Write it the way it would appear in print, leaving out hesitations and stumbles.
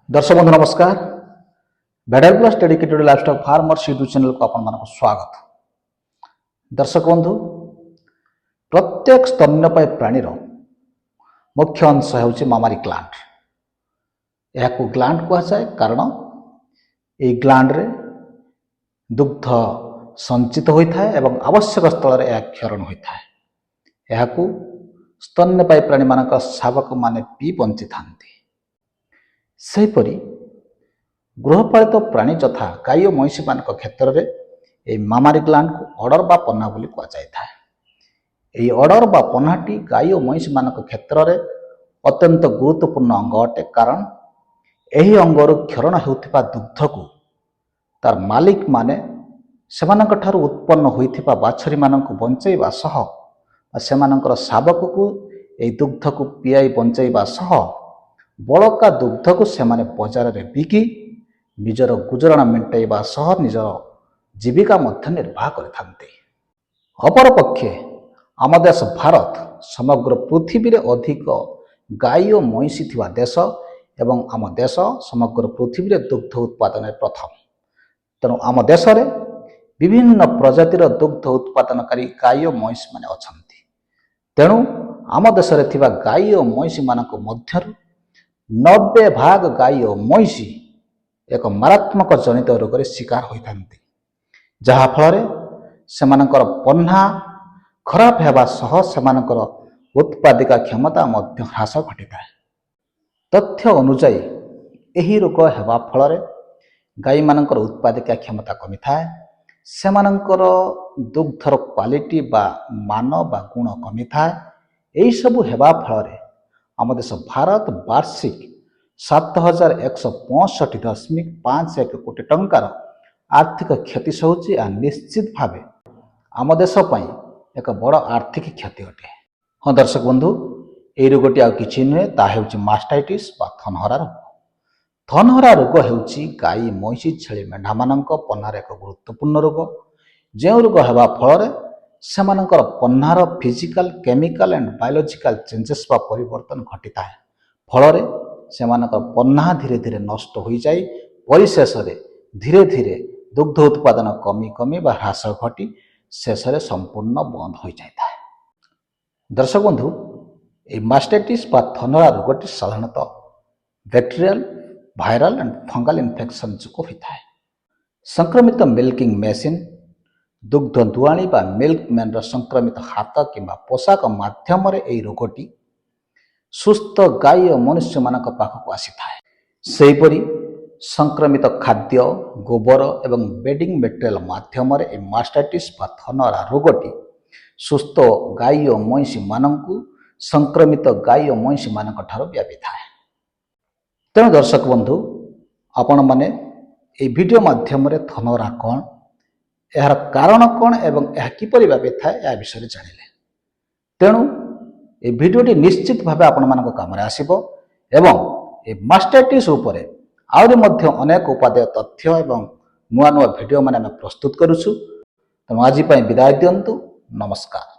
दर्शक बंधु नमस्कार। बेडर plus dedicated lifestyle farmers YouTube channel को आपण मानक स्वागत। दर्शक बंधु, प्रत्येक स्तन्यपायी प्राणीर मुख्य अंश होउछि मामारी ग्लैंड। यह ग्लैंड कह जाए कारण ये ग्लैंड रे दुग्ध संचित होता है एवं आवश्यक स्थल में यह क्षरण होता है। यह स्तन्यपायी प्राणी मानक शावक माने पी बंची थांती। सेहीपरि गृहपालित प्राणी तथा गाई और महिषी मान क्षेत्र में यह मामारी ग्लैंड को ऑर्डर बा पन्ना बोली कह जाए। यही ऑर्डर बा पन्नाटी गाई और महिषी मान क्षेत्र में अत्यंत गुरुत्वपूर्ण अंग अटे, कारण यही अंगर क्षरण होता दुग्ध को तार मालिक माने सेमानंक उत्पन्न होता बाछरी मानक बंचाइबा सह सेमानंकर शावक को यही दुग्ध को पियाई बंचाइबा सह बड़का दुग्ध को सेमाने बजार में बिकी निजर गुजराण मेटाइबा सह निजर जीविका मध्य निर्वाह करथांती। अपरपक्षे आम देश भारत समग्र पृथ्वी रे अधिक गाई और महिषी थिबा देश एवं आम देश समग्र पृथ्वी रे दुग्ध उत्पादन प्रथम। तेणु आम देश रे विभिन्न प्रजातिर दुग्ध उत्पादनकारी गाई और महिषी माने अछंती। तेणु आम देश रे थिबा गाई और महिषी मानक मध्यरु 90% गाई और महिषी एक मारात्मक जनित रोग शिकार होता, जहाँफल सेमानकर पन्ना खराब होगा सह सेमानकर उत्पादिका क्षमता मध्य ह्रास घटी। तथ्य अनुजाई यही रोग होगा फल गाई मानकर उत्पादिका क्षमता कमी थाए, सेमानकर दुग्धर क्वालिटी बा मान बा गुण कमी थाए। यही सबू होगा फल आम देश भारत वार्षिक 7,165.51 कोटी टंकार आर्थिक क्षति सहूची। निश्चित भाव आम देश एक बड़ आर्थिक क्षति अटे। हाँ दर्शक बंधु, यही रोगटी आ कि नुहे, ताहा मास्टाइटिस बा थनहरा रोग। थनहरा रोग हेउची गाई महिषी छेली मेढ़ा मानक पन्नार एक गुरुत्वपूर्ण रोग। जो रोग होगा फल सेमानकर पन्नार physical chemical and biological changes बा परिवर्तन घटी थाए। फल सेमानकर पन्ना धीरे धीरे नष्ट हो जाए, परिशेष धीरे धीरे दुग्ध उत्पादन कमी कमी बा ह्रास घटी शेष संपूर्ण बंद हो जाए। दर्शक बंधु, ये मास्टाइटिस बा थनहरा रोगटी साधारणतः bacterial, viral and fungal infection जो होता है। संक्रमित मिल्किंग मेसीन, दुग्ध दुआणी बा मिल्कमैन संक्रमित हाथ कि पोशाक माध्यम यही रोगटी सुस्थ गाई और मनुष्य मान पाखक आसी थाए। सेहीपरि संक्रमित खाद्य, गोबर एवं बेडिंग मटेरियल माध्यम मास्टाइटिस बा थनहरा रोगटी सुस्थ गाई और महिषी मानकु संक्रमित गाई और महिषी मानक ठारो व्यापी थाए। तेणु दर्शक बंधु, आपण माने ए वीडियो माध्यम थनहरा कौन, यार कारण कौन एवं यह किपरि व्यापी थाए या विषय जानिले। तेणु ए वीडियोटी निश्चित भाव आपण मानक काम आसिबो एवं ए मास्टाइटिस उपरे आउरी मध्य अनेक उपादेय तथ्य एवं नुआ नुआ वीडियो माने प्रस्तुत करूछु। तेणु आज विदाय दियंतु। नमस्कार।